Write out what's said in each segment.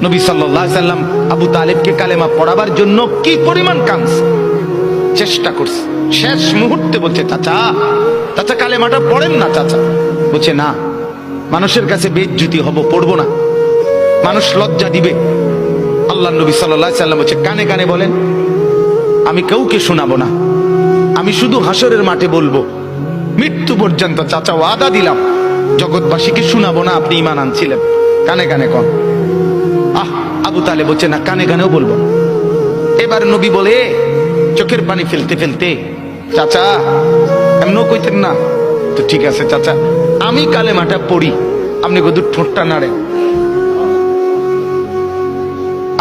নবী সাল্লাল্লাহু আলাইহি সাল্লাম আবু তালেবকে কালেমা পড়াবার জন্য কি পরিমাণ কাঁদছে, চেষ্টা করছে। শেষ মুহূর্তে বলছে, চাচা চাচা কালেমাটা পড়েন না চাচা। বলছে না, মানুষের কাছে বেইজ্জতি হব, পড়বো না, মানুষ লজ্জা দিবে। আল্লাহ নবী সাল্লাল্লাহু আলাইহি সাল্লাম বলছে, কানে কানে বলেন, আমি কাউকে শোনাবো না, আমি শুধু হাসরের মাঠে বলবো, মৃত্যু পর্যন্ত চাচা ওয়াদা দিলাম জগৎবাসীকে শোনাবো না আপনি ঈমান আনছিলেন, কানে কানে কন। আবু তালেব বলছে না, কানে কানেও বলবো। এবার নবী বলে চোখের পানি ফেলতে ফেলতে, চাচা এমনও কইতেন না তো, ঠিক আছে চাচা আমি কালেমাটা পড়ি, আপনি শুধু ঠোঁটটা নাড়েন,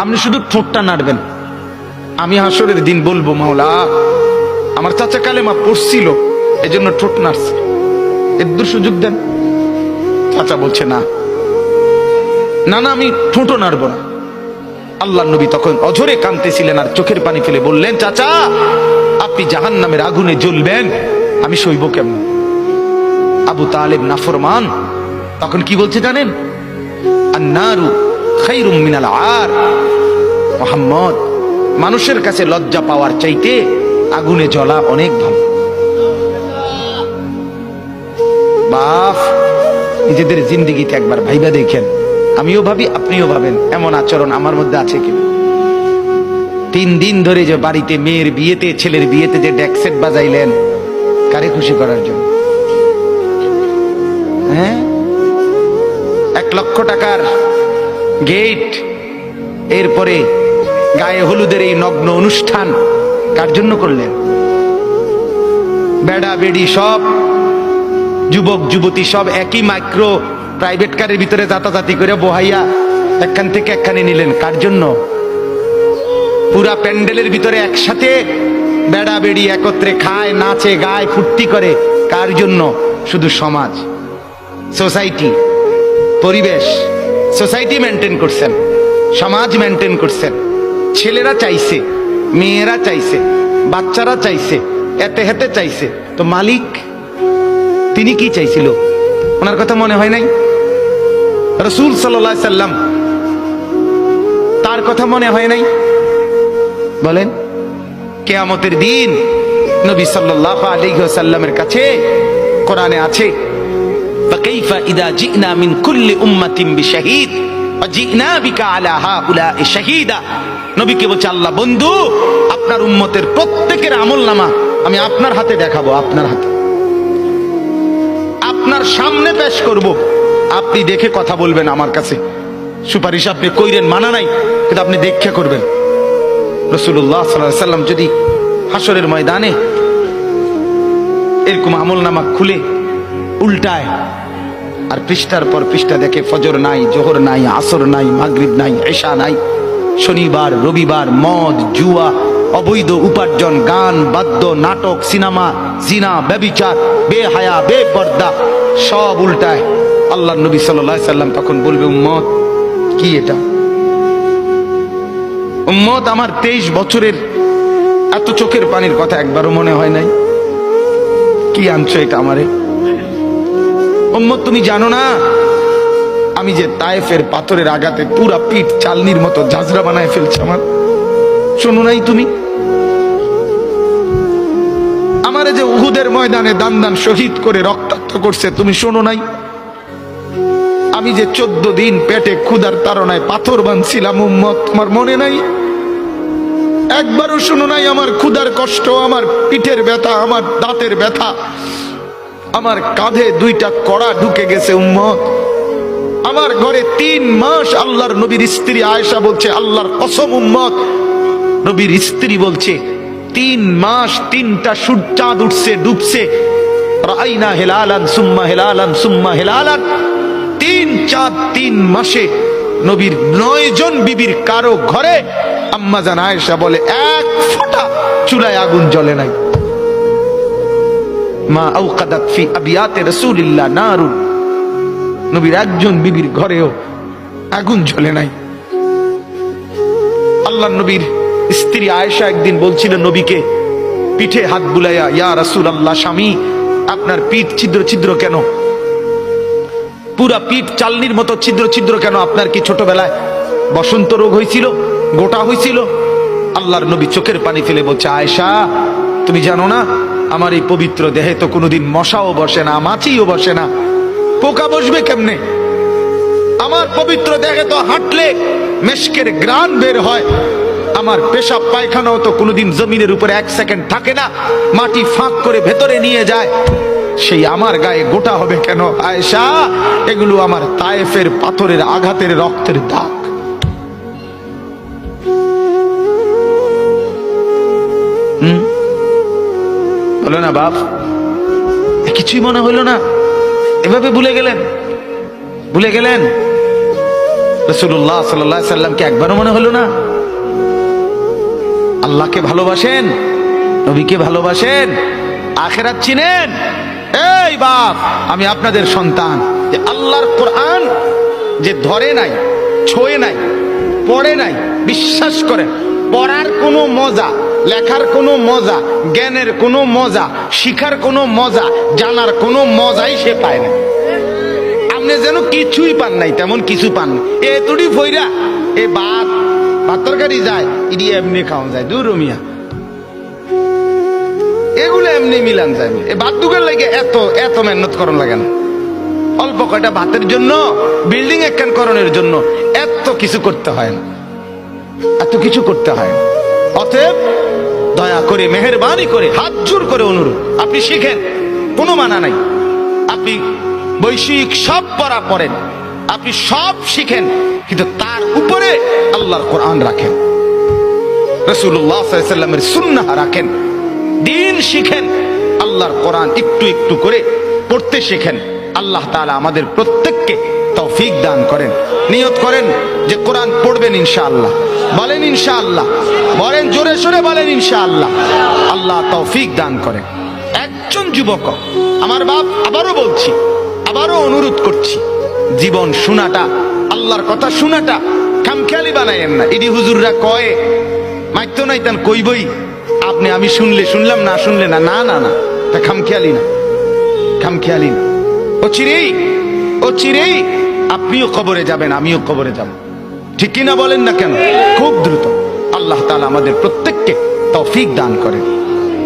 আপনি শুধু ঠোঁটটা নাড়বেন, আমি হাসরের দিন বলবো মাওলা আমার চাচা কালেমা পড়ছিল এজন্য ঠোঁট নাড়ছে, এর সুযোগ দেন। চাচা বলছে না না না, আমি ঠোঁটও নাড়বো না। আল্লাহ নবী তখন অঝরে কাঁদতেছিলেন আর চোখের পানি ফেলে বললেন, চাচা আপনি জাহান্নামের আগুনে জ্বলবেন, আমি সইব কেমন? আবু তালেব নাফরমান তখন কি বলছে জানেন? আন্নারু খায়রুম মিনাল আর। মুহাম্মদ, মানুষের কাছে লজ্জা পাওয়ার চাইতে আগুনে জ্বলা অনেক ভালো। বাপ, নিজেদের জিন্দেগিতে একবার ভাইবা দেখেন, আমিও ভাবি আপনিও ভাবেন এমন আচরণ আমার মধ্যে আছে কিনা। 3 দিন ধরে যে বাড়িতে মেয়ের বিয়েতে ছেলের বিয়েতে যে ডেকসেট বাজাইলেন, কারে খুশি করার জন্য? হ্যাঁ, 1 লক্ষ টাকার গেট, এরপরে গায়ে হলুদের এই নগ্ন অনুষ্ঠান কার জন্য করলেন? বেড়া বেড়ি সব যুবক যুবতী সব একই মাইক্রো প্রাইভেট কারের ভিতরে যাতাযাতি করে বহাইয়া একখান থেকে একখানে নিলেন, কার জন্য? পুরা প্যান্ডেলের ভিতরে একসাথে বেড়া বেড়ি একত্রে খায়, নাচে, গায়, ফুর্তি করে, কার জন্য? শুধু সমাজ, সোসাইটি, পরিবেশ, সোসাইটি মেনটেন করছেন, সমাজ মেনটেন করছেন। ছেলেরা চাইছে, মেয়েরা চাইছে, বাচ্চারা চাইছে, এতে হেতে চাইছে, তো মালিক তিনি কি চাইছিল? ওনার কথা মনে হয় নাই? রাসূল সাল্লাল্লাহু আলাইহি সাল্লাম তার কথা মনে হয় নাই? বলেন, কিয়ামতের দিন নবী সাল্লাল্লাহু আলাইহি ওয়াসাল্লামের কাছে কোরআনে আছে, ফাকাইফা ইযা জিনা মিন কুল্লি উম্মাতিন বিশাহীদ ওয়া জিনা বিকা আলা হাউলা'i শাহীদা। নবীকে বলছে আল্লাহ, বন্ধু আপনার উম্মতের প্রত্যেকের আমলনামা আমি আপনার হাতে দেখাবো, আপনার হাতে, আপনার সামনে পেশ করব, আপনি দেখে কথা বলবেন আমার কাছে। সুপারিশ আপনি কইরেন, মানা নাই, কিন্তু আপনি দেখে করবেন। রাসূলুল্লাহ সাল্লাল্লাহু আলাইহি সাল্লাম যদি হাসরের ময়দানে এরকম আমলনামা খুলে উল্টায় আর পৃষ্ঠার পর পৃষ্ঠা দেখে ফজর নাই, জোহর নাই, আসর নাই, মাগরিব নাই, এশা নাই, শনিবার রবিবার, মদ জুয়া, অবৈধ উপার্জন, গান বাদ্য, নাটক, সিনেমা, জিনা, ব্যভিচার, বেহায়া, বেপর্দা সব উল্টায়। আল্লাহ নবী সাল্লাল্লাহু আলাইহি সাল্লাম তখন বলবে, উম্মত কি এটা? উম্মত, আমার 23 বছরের এত চোখের পানির কথা একবারও মনে হয় নাই? কি আনছো এটা আমারে? উম্মত, তুমি জানো না আমি যে তায়েফের পাথরের আঘাতে পুরা পিঠ চালনির মতো ঝাঁঝরা বানায় ফেলছে আমার? শোনো নাই তুমি? আমারে যে উহুদের ময়দানে দান দান শহীদ করে রক্তাক্ত করছে, তুমি শোনো নাই? আমি যে 14 দিন পেটে ক্ষুধার তাড়নায় পাথর বাঁধছিলাম, উম্মত তোমার মনে নাই? একবারও শোনো নাই আমার ক্ষুধার কষ্ট, আমার পিঠের ব্যথা, আমার দাঁতের ব্যথা, আমার কাঁধে 2টা কড়া ঢুকে গেছে? উম্মত, আমার ঘরে 3 মাস আল্লাহর নবীর স্ত্রী আয়েশা বলছে, আল্লাহর কসম উম্মত, নবীর স্ত্রী বলছে 3 মাস 3টা চাঁদ উঠছে ডুবছে, রাআইনা হিলালান সুম্মা হিলালান সুম্মা হিলালান, 3 চাঁদ 3 মাসে নবীর 9 জন বিবির কারো ঘরে আম্মা জান আয়েশা বলে 1 ফোঁটা চুলায় আগুন জ্বলে নাই। মা আওকাদাত ফি আবিয়াতে রাসূলিল্লাহ নারুন, নবীর একজন বিবির ঘরেও আগুন জ্বলে নাই। আল্লাহ নবীর স্ত্রী আয়েশা একদিন বলছিল নবীকে পিঠে হাত বুলাইয়া, ইয়া রাসূলুল্লাহ, স্বামী আপনার পিঠ ছিদ্র ছিদ্র কেন? পুরা পিঠ চালনির মতো ছিদ্র ছিদ্র কেন? আপনার কি ছোটবেলায় বসন্ত রোগ হয়েছিল, গোটা হয়েছিল। আল্লাহর নবী চোখের পানি ফেলে বলছে, আয়েশা তুমি জানো না আমার এই পবিত্র দেহে তো কোনোদিন মশাও বসে না, মাছিও বসে না, পোকা বসবে কেমনে? আমার পবিত্র দেহে তো হাঁটলে মেশকের ঘ্রাণ বের হয়, আমার পেশাব পায়খানাও তো কোনোদিন জমিনের উপরে 1 সেকেন্ড থাকে না, মাটি ফাঁক করে ভেতরে নিয়ে যায়, সেই আমার গায়ে গোটা হবে কেন? আয়েশা এগুলো আমার তায়েফের পাথরের আঘাতের রক্তের দাগ। হলো না বাপ? কিছুই মনে হইল না? এভাবে ভুলে গেলেন, ভুলে গেলেন? রাসূলুল্লাহ সাল্লাল্লাহু আলাইহি সাল্লামকে একবারও মনে হলো না? আল্লাহকে ভালোবাসেন, নবীকে ভালোবাসেন, আখিরাত চিনেন? এই বাপ, আমি আপনাদের সন্তান, যে আল্লাহর কোরআন যে ধরে নাই, ছোঁয়ে নাই, পড়ে নাই, বিশ্বাস করেন পড়ার কোনো মজা, লেখার কোনো মজা, জ্ঞানের কোনো মজা, শিখার কোনো মজা, জানার কোনো মজাই সে পায় না। আপনি যেন কিছুই পান নাই, তেমন কিছু পান না। এতটি ফইরা এ ভাত তরকারি যায়, ইডি এমনি খাওয়া যায়, দূর মিয়া, এগুলো এমনি মিলান যায়। এ ভাত দুগের লাগে এত এত মেহনত করন লাগে না। অল্প কয়টা ভাতের জন্য, বিল্ডিং একখান করণের জন্য এত কিছু করতে হয় না, এত কিছু করতে হয় না। অতএব দয়া করে, মেহেরবানি করে, হাত জোর করে অনুরোধ, আপনি শিখেন, কোনো মানা নাই। আপনি বৈষয়িক সব পড়া পড়েন, আপনি সব শিখেন, কিন্তু তার উপরে আল্লাহর কোরআন রাখেন, রাসূলুল্লাহ সাল্লাল্লাহু আলাইহি সাল্লামের সুন্নাহ রাখেন, দিন শিখেন, আল্লাহর কোরআন একটু একটু করে পড়তে শিখেন। আল্লাহ তাআলা আমাদের প্রত্যেককে তৌফিক দান করেন। নিয়ত করেন যে কোরআন পড়বেন ইনশাআল্লাহ। বলেন ইনশাআল্লাহ, বলেন জোরে সোরে বলেন ইনশাআল্লাহ। আল্লাহ তৌফিক দান করেন। একজন যুবক, আমার বাপ, আবারও বলছি, আবারও অনুরোধ করছি, জীবন শোনাটা, আল্লাহর কথা শোনাটা খামখেয়ালি বানায়েন না। ইডি হুজুররা কয় মাইতো নাই তান কইবই, আপনি আমি শুনলে শুনলাম, না শুনলে না, না না না, তা খামখেয়ালি না, খামখেয়ালি না। ও চিরেই আপনিও কবরে যাবেন, আমিও কবরে যাব, ঠিক কিনা বলেন না কেন? খুব দ্রুত। আল্লাহ তাআলা আমাদের প্রত্যেককে তৌফিক দান করেন।